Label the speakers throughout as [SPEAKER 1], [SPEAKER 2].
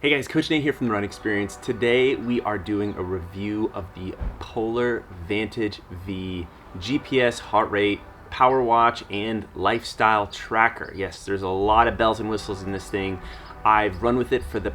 [SPEAKER 1] Hey guys, Coach Nate here from The Run Experience. Today we are doing a review of the Polar Vantage V GPS heart rate, power watch, and lifestyle tracker. Yes, there's a lot of bells and whistles in this thing. I've run with it for the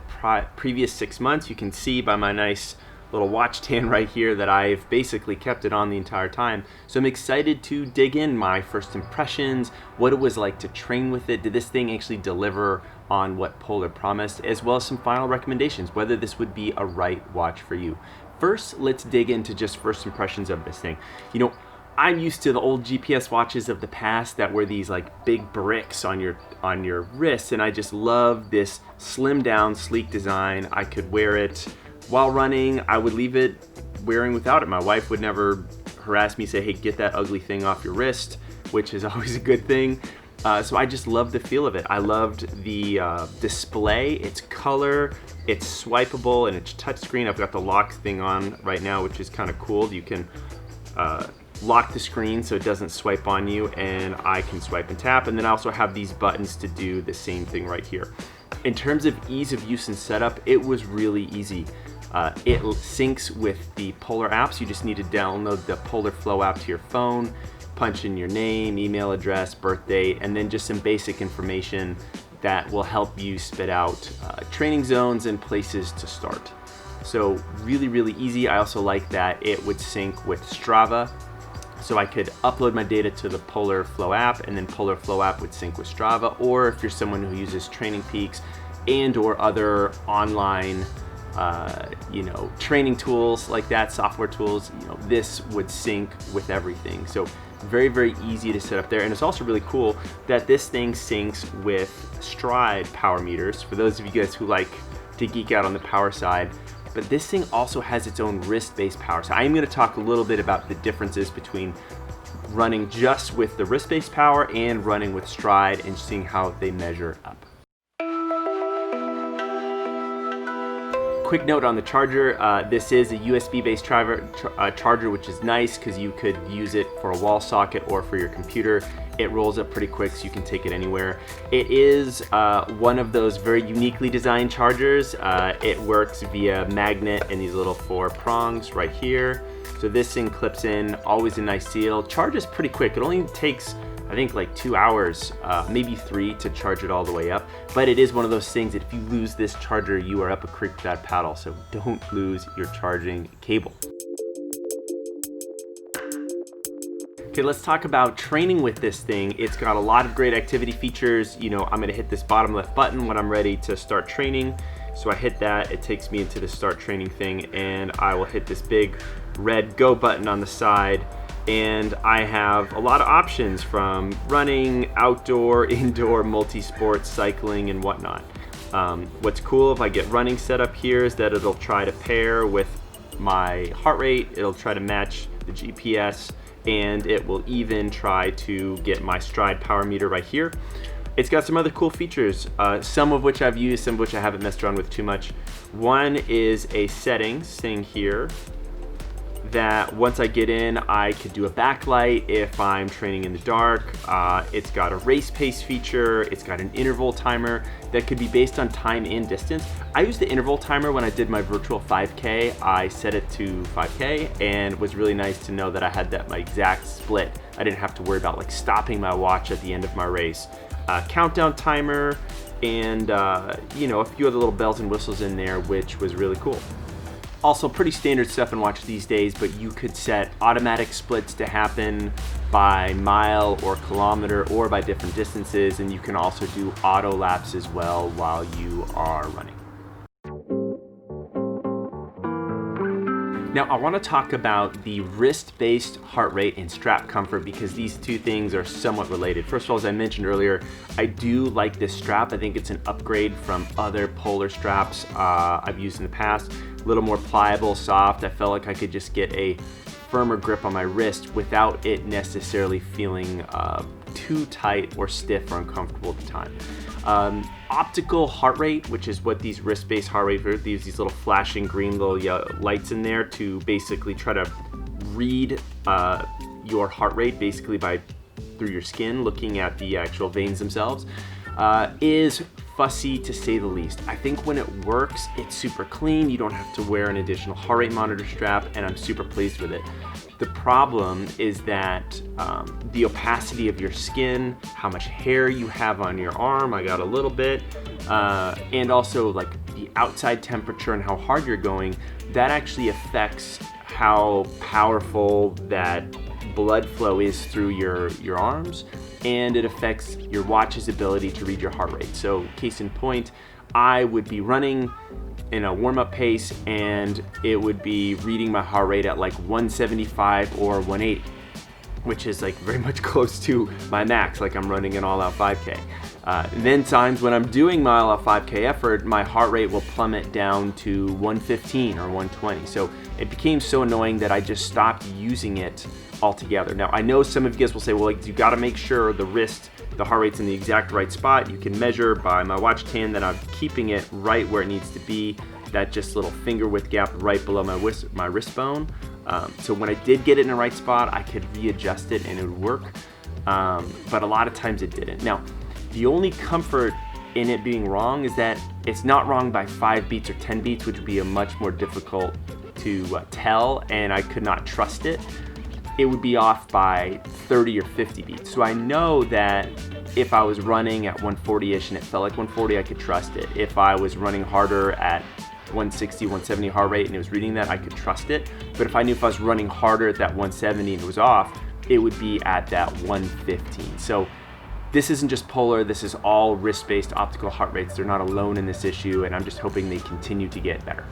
[SPEAKER 1] previous 6 months. You can see by my nice little watch tan right here that I've basically kept it on the entire time. So I'm excited to dig in my first impressions, what it was like to train with it. Did this thing actually deliver on what Polar promised, as well as some final recommendations, whether this would be a right watch for you. First, let's dig into just first impressions of this thing. You know, I'm used to the old GPS watches of the past that were these like big bricks on your wrist, and I just love this slim down, sleek design. I could wear it while running. I would leave it wearing without it. My wife would never harass me, say, hey, get that ugly thing off your wrist, which is always a good thing. So I just loved the feel of it. I loved the display, its color, it's swipeable, and it's touchscreen. I've got the lock thing on right now, which is kind of cool. You can lock the screen so it doesn't swipe on you, and I can swipe and tap. And then I also have these buttons to do the same thing right here. In terms of ease of use and setup, it was really easy. It syncs with the Polar apps. You just need to download the Polar Flow app to your phone, punch in your name, email address, birth date, and then just some basic information that will help you spit out training zones and places to start. So really, really easy. I also like that it would sync with Strava. So I could upload my data to the Polar Flow app, and then Polar Flow app would sync with Strava. Or if you're someone who uses Training Peaks and or other online training tools like that, software tools, this would sync with everything. So very, very easy to set up there. And it's also really cool that this thing syncs with Stride power meters, for those of you guys who like to geek out on the power side. But this thing also has its own wrist-based power. So I am going to talk a little bit about the differences between running just with the wrist-based power and running with Stride, and seeing how they measure up. Quick note on the charger, this is a USB-based charger, which is nice because you could use it for a wall socket or for your computer. It rolls up pretty quick, so you can take it anywhere. It is one of those very uniquely designed chargers. It works via magnet and these little 4 prongs right here. So this thing clips in, always a nice seal. Charges pretty quick. It only takes, I think, like 2 hours, maybe 3 to charge it all the way up. But it is one of those things that if you lose this charger, you are up a creek without a paddle. So don't lose your charging cable. Okay, let's talk about training with this thing. It's got a lot of great activity features. I'm gonna hit this bottom left button when I'm ready to start training. So I hit that, it takes me into the start training thing, and I will hit this big red go button on the side. And I have a lot of options from running, outdoor, indoor, multi-sport, cycling, and whatnot. What's cool if I get running set up here is that it'll try to pair with my heart rate, it'll try to match the GPS, and it will even try to get my Stride power meter right here. It's got some other cool features, some of which I've used, some of which I haven't messed around with too much. One is a settings thing here that once I get in, I could do a backlight if I'm training in the dark. It's got a race pace feature. It's got an interval timer that could be based on time and distance. I used the interval timer when I did my virtual 5K. I set it to 5K, and it was really nice to know that I had my exact split. I didn't have to worry about like stopping my watch at the end of my race. Countdown timer, and a few other little bells and whistles in there, which was really cool. Also pretty standard stuff in watch these days, but you could set automatic splits to happen by mile or kilometer or by different distances, and you can also do auto laps as well while you are running. Now I want to talk about the wrist-based heart rate and strap comfort, because these two things are somewhat related. First of all, as I mentioned earlier, I do like this strap. I think it's an upgrade from other Polar straps I've used in the past. A little more pliable, soft. I felt like I could just get a firmer grip on my wrist without it necessarily feeling too tight or stiff or uncomfortable at the time. Optical heart rate, which is what these wrist-based heart rate are, these little flashing green little lights in there to basically try to read your heart rate basically through your skin, looking at the actual veins themselves, is fussy to say the least. I think when it works, it's super clean. You don't have to wear an additional heart rate monitor strap, and I'm super pleased with it. The problem is that the opacity of your skin, how much hair you have on your arm, I got a little bit, and also like the outside temperature and how hard you're going, that actually affects how powerful that blood flow is through your arms, and it affects your watch's ability to read your heart rate. So case in point, I would be running in a warm-up pace and it would be reading my heart rate at like 175 or 180, which is like very much close to my max, like I'm running an all-out 5K. And then times when I'm doing my all-out 5K effort, my heart rate will plummet down to 115 or 120. So it became so annoying that I just stopped using it altogether. Now I know some of you guys will say, well, like, you gotta make sure the heart rate's in the exact right spot. You can measure by my watch tan that I'm keeping it right where it needs to be, that just little finger width gap right below my wrist bone. So when I did get it in the right spot, I could readjust it and it would work. But a lot of times it didn't. Now, the only comfort in it being wrong is that it's not wrong by 5 beats or 10 beats, which would be a much more difficult to tell, and I could not trust it. It would be off by 30 or 50 beats. So I know that if I was running at 140-ish and it felt like 140, I could trust it. If I was running harder at 160, 170 heart rate and it was reading that, I could trust it. But if I knew if I was running harder at that 170 and it was off, it would be at that 115. So this isn't just Polar, this is all wrist-based optical heart rates. They're not alone in this issue, and I'm just hoping they continue to get better.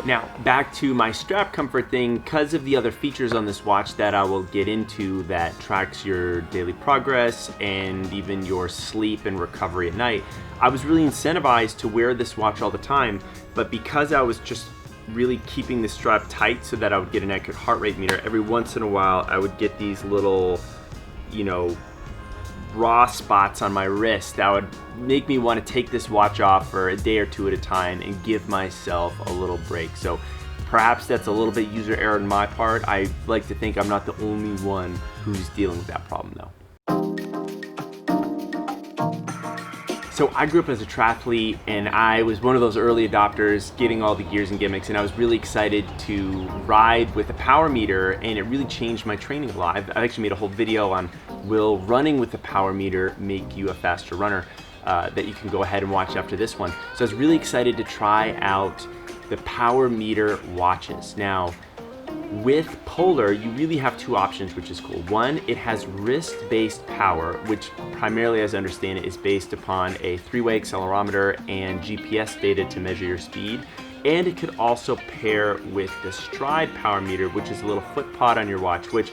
[SPEAKER 1] Now, back to my strap comfort thing, because of the other features on this watch that I will get into that tracks your daily progress and even your sleep and recovery at night, I was really incentivized to wear this watch all the time, but because I was just really keeping the strap tight so that I would get an accurate heart rate meter, every once in a while I would get these little, raw spots on my wrist that would make me want to take this watch off for a day or two at a time and give myself a little break. So perhaps that's a little bit user error on my part. I like to think I'm not the only one who's dealing with that problem though. So I grew up as a triathlete, and I was one of those early adopters getting all the gears and gimmicks, and I was really excited to ride with a power meter, and it really changed my training a lot. I've actually made a whole video on will running with a power meter make you a faster runner that you can go ahead and watch after this one. So I was really excited to try out the power meter watches. Now, with Polar, you really have two options, which is cool. One, it has wrist-based power, which primarily, as I understand it, is based upon a 3-way accelerometer and GPS data to measure your speed. And it could also pair with the Stride power meter, which is a little foot pod on your watch, which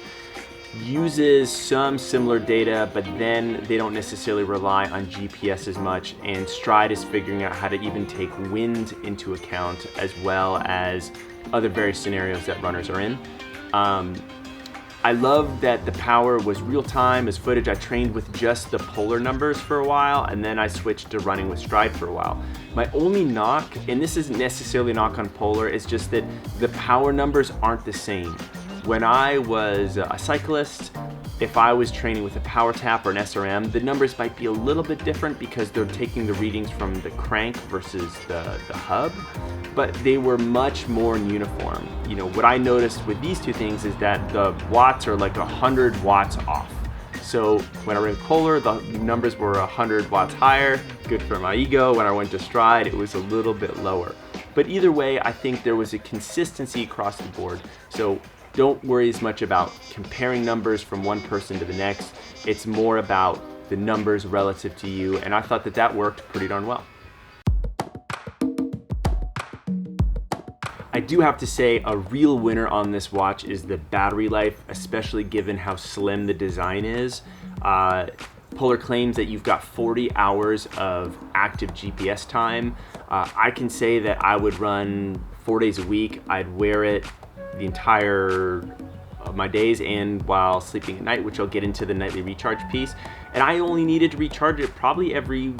[SPEAKER 1] uses some similar data, but then they don't necessarily rely on GPS as much, and Stride is figuring out how to even take wind into account as well as other various scenarios that runners are in. I love that the power was real time as footage. I trained with just the Polar numbers for a while, and then I switched to running with Stride for a while. My only knock, and this isn't necessarily a knock on Polar, it's just that the power numbers aren't the same. When I was a cyclist, if I was training with a power tap or an SRM, the numbers might be a little bit different because they're taking the readings from the crank versus the hub, but they were much more uniform. What I noticed with these two things is that the watts are like 100 watts off. So when I ran Polar, the numbers were 100 watts higher, good for my ego. When I went to Stride, it was a little bit lower. But either way, I think there was a consistency across the board. So don't worry as much about comparing numbers from one person to the next. It's more about the numbers relative to you, and I thought that worked pretty darn well. I do have to say a real winner on this watch is the battery life, especially given how slim the design is. Polar claims that you've got 40 hours of active GPS time. I can say that I would run 4 days a week. I'd wear it the entire of my days and while sleeping at night, which I'll get into the nightly recharge piece. And I only needed to recharge it probably every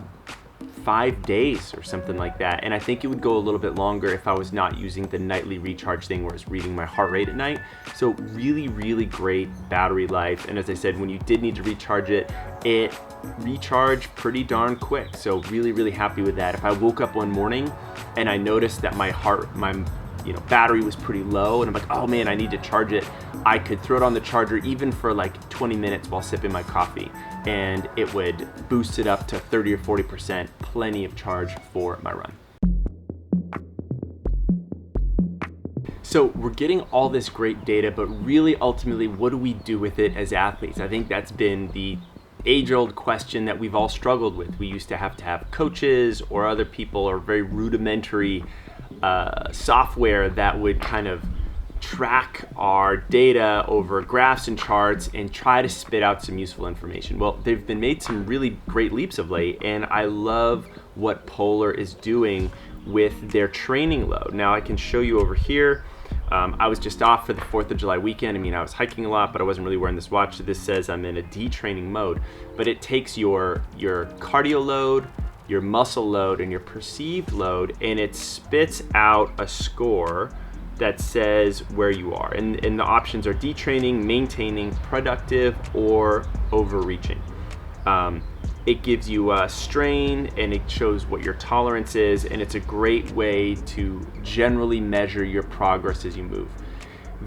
[SPEAKER 1] 5 days or something like that. And I think it would go a little bit longer if I was not using the nightly recharge thing where I was reading my heart rate at night. So really, really great battery life. And as I said, when you did need to recharge it, it recharged pretty darn quick. So really, really happy with that. If I woke up one morning and I noticed that my battery was pretty low and I'm like, oh man, I need to charge it, I could throw it on the charger even for like 20 minutes while sipping my coffee, and it would boost it up to 30 or 40%, plenty of charge for my run. So we're getting all this great data, but really ultimately, what do we do with it as athletes? I think that's been the age-old question that we've all struggled with. We used to have coaches or other people or very rudimentary software that would kind of track our data over graphs and charts and try to spit out some useful information. Well, they've been made some really great leaps of late, and I love what Polar is doing with their training load. Now I can show you over here. I was just off for the 4th of July weekend. I mean, I was hiking a lot, but I wasn't really wearing this watch. So this says I'm in a detraining mode, but it takes your cardio load, your muscle load, and your perceived load, and it spits out a score that says where you are. And the options are detraining, maintaining, productive, or overreaching. It gives you a strain and it shows what your tolerance is, and it's a great way to generally measure your progress as you move.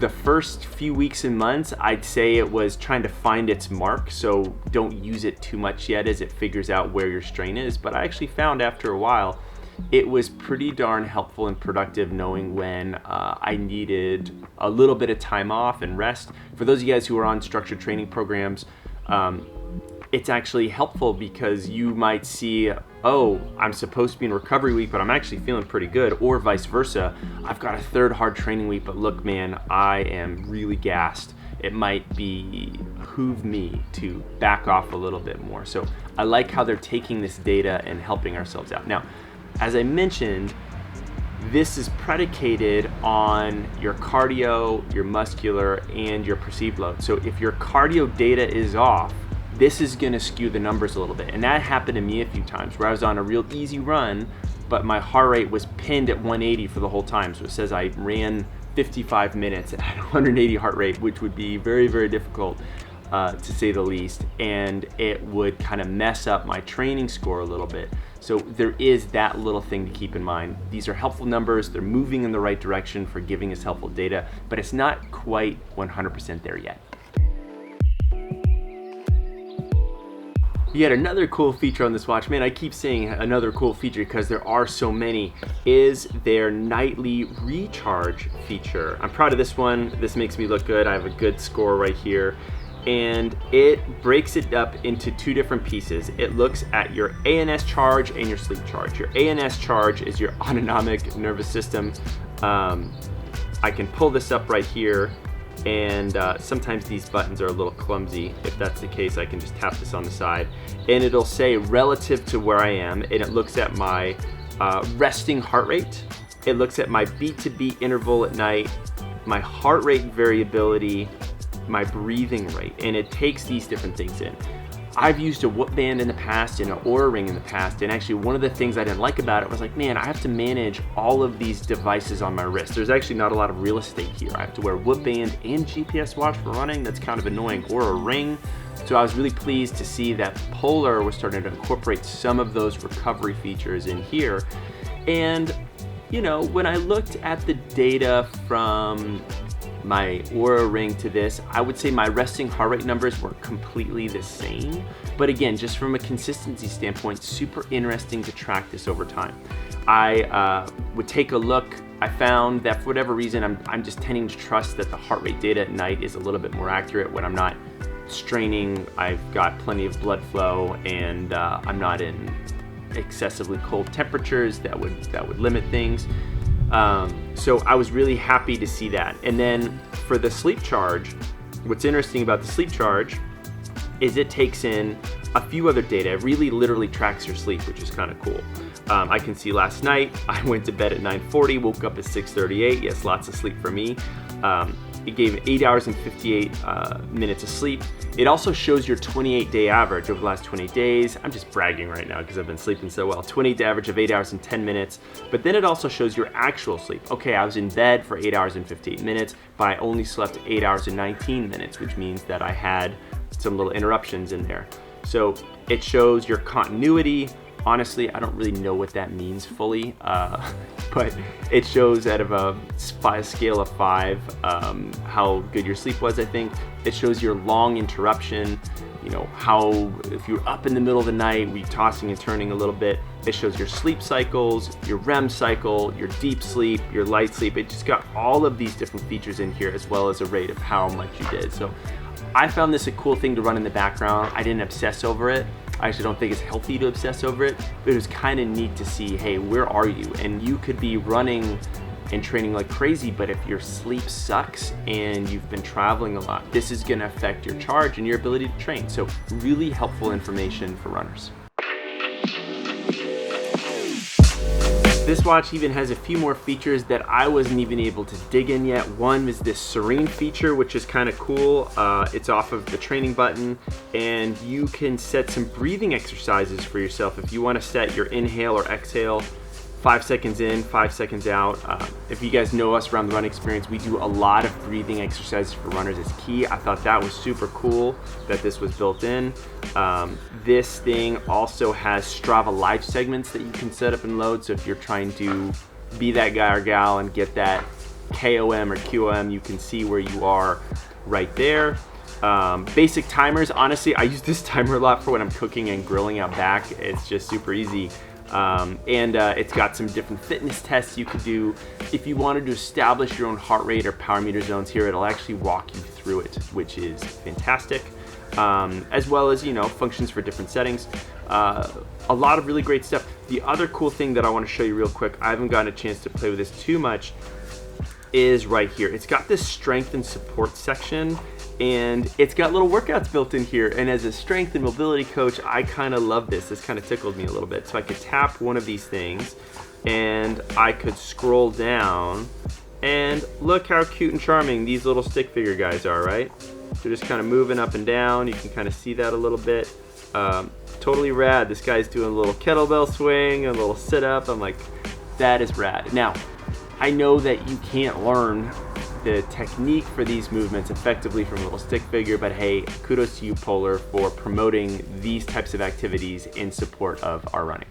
[SPEAKER 1] The first few weeks and months, I'd say it was trying to find its mark, so don't use it too much yet as it figures out where your strain is. But I actually found after a while, it was pretty darn helpful and productive knowing when I needed a little bit of time off and rest. For those of you guys who are on structured training programs, it's actually helpful because you might see, oh, I'm supposed to be in recovery week, but I'm actually feeling pretty good, or vice versa. I've got a 3rd hard training week, but look, man, I am really gassed. It might behoove me to back off a little bit more. So I like how they're taking this data and helping ourselves out. Now, as I mentioned, this is predicated on your cardio, your muscular, and your perceived load. So if your cardio data is off, this is gonna skew the numbers a little bit. And that happened to me a few times where I was on a real easy run, but my heart rate was pinned at 180 for the whole time. So it says I ran 55 minutes at 180 heart rate, which would be very, very difficult to say the least. And it would kind of mess up my training score a little bit. So there is that little thing to keep in mind. These are helpful numbers. They're moving in the right direction for giving us helpful data, but it's not quite 100% there yet. Yet another cool feature on this watch, man, I keep saying another cool feature because there are so many, is their nightly recharge feature. I'm proud of this one. This makes me look good. I have a good score right here. And it breaks it up into 2 different pieces. It looks at your ANS charge and your sleep charge. Your ANS charge is your autonomic nervous system. I can pull this up right here, and sometimes these buttons are a little clumsy. If that's the case, I can just tap this on the side, and it'll say relative to where I am, and it looks at my resting heart rate. It looks at my beat-to-beat interval at night, my heart rate variability, my breathing rate, and it takes these different things in. I've used a Whoop band in the past and an Oura ring in the past, and actually one of the things I didn't like about it was like, man, I have to manage all of these devices on my wrist. There's actually not a lot of real estate here. I have to wear a Whoop band and GPS watch for running. That's kind of annoying, or a ring. So I was really pleased to see that Polar was starting to incorporate some of those recovery features in here. And you know, when I looked at the data from my Oura ring to this, I would say my resting heart rate numbers were completely the same. But again, just from a consistency standpoint, super interesting to track this over time. I would take a look. I found that for whatever reason, I'm just tending to trust that the heart rate data at night is a little bit more accurate when I'm not straining. I've got plenty of blood flow, and I'm not in excessively cold temperatures that would limit things. So I was really happy to see that. And then for the sleep charge, what's interesting about the sleep charge is it takes in a few other data. It really literally tracks your sleep, which is kind of cool. I can see last night I went to bed at 9:40, woke up at 6:38. Yes, lots of sleep for me. it gave 8 hours and 58 minutes of sleep. It also shows your 28-day average over the last 28 days. I'm just bragging right now because I've been sleeping so well. 28-day average of 8 hours and 10 minutes. But then it also shows your actual sleep. Okay, I was in bed for 8 hours and 58 minutes, but I only slept 8 hours and 19 minutes, which means that I had some little interruptions in there. So it shows your continuity. Honestly, I don't really know what that means fully, but it shows out of a scale of 5 how good your sleep was, I think. It shows your long interruption, you know, how if you're up in the middle of the night, we tossing and turning a little bit. It shows your sleep cycles, your REM cycle, your deep sleep, your light sleep. It just got all of these different features in here, as well as a rate of how much you did. So I found this a cool thing to run in the background. I didn't obsess over it. I actually don't think it's healthy to obsess over it, but it was kind of neat to see, hey, where are you? And you could be running and training like crazy, but if your sleep sucks and you've been traveling a lot, this is gonna affect your charge and your ability to train. So really helpful information for runners. This watch even has a few more features that I wasn't even able to dig in yet. One is this serene feature, which is kind of cool. It's off of the training button, and you can set some breathing exercises for yourself. If you want to set your inhale or exhale, 5 seconds in, 5 seconds out. If you guys know us around the running experience, we do a lot of breathing exercises for runners. It's key. I thought that was super cool that this was built in. This thing also has Strava live segments that you can set up and load. So if you're trying to be that guy or gal and get that KOM or QOM, you can see where you are right there. Basic timers. Honestly, I use this timer a lot for when I'm cooking and grilling out back. It's just super easy. It's got some different fitness tests you could do. If you wanted to establish your own heart rate or power meter zones here, it'll actually walk you through it, which is fantastic. As well as, you know, functions for different settings. A lot of really great stuff. The other cool thing that I want to show you real quick, I haven't gotten a chance to play with this too much, is right here. It's got this strength and support section, and it's got little workouts built in here. And as a strength and mobility coach, I kind of love this. This kind of tickled me a little bit. So I could tap one of these things and I could scroll down, and look how cute and charming these little stick figure guys are, right? So just kind of moving up and down. You can kind of see that a little bit. Totally rad. This guy's doing a little kettlebell swing, a little sit up. I'm like, that is rad. Now, I know that you can't learn the technique for these movements effectively from a little stick figure, but hey, kudos to you, Polar, for promoting these types of activities in support of our running.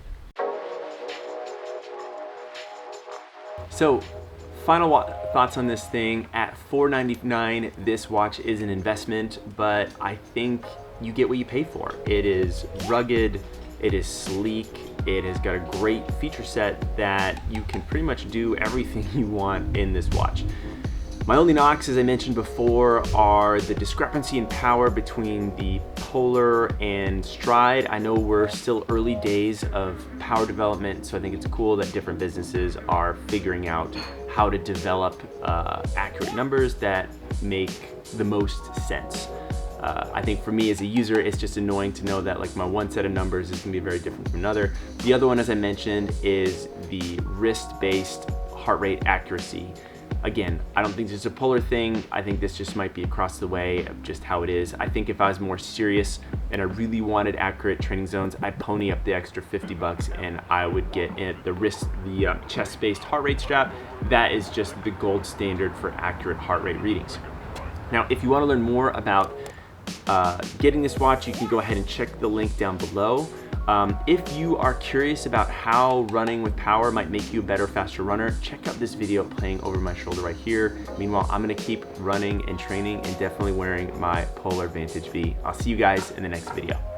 [SPEAKER 1] So, final thoughts on this thing. At $499, this watch is an investment, but I think you get what you pay for. It is rugged, it is sleek, it has got a great feature set that you can pretty much do everything you want in this watch. My only knocks, as I mentioned before, are the discrepancy in power between the Polar and Stride. I know we're still early days of power development, so I think it's cool that different businesses are figuring out how to develop accurate numbers that make the most sense. I think for me as a user, it's just annoying to know that like my one set of numbers is gonna be very different from another. The other one, as I mentioned, is the wrist-based heart rate accuracy. Again, I don't think this is a Polar thing. I think this just might be across the way of just how it is. I think if I was more serious and I really wanted accurate training zones, I'd pony up the extra 50 bucks and I would get the chest-based heart rate strap. That is just the gold standard for accurate heart rate readings. Now, if you want to learn more about getting this watch, you can go ahead and check the link down below. If you are curious about how running with power might make you a better, faster runner, check out this video playing over my shoulder right here. Meanwhile, I'm gonna keep running and training and definitely wearing my Polar Vantage V. I'll see you guys in the next video.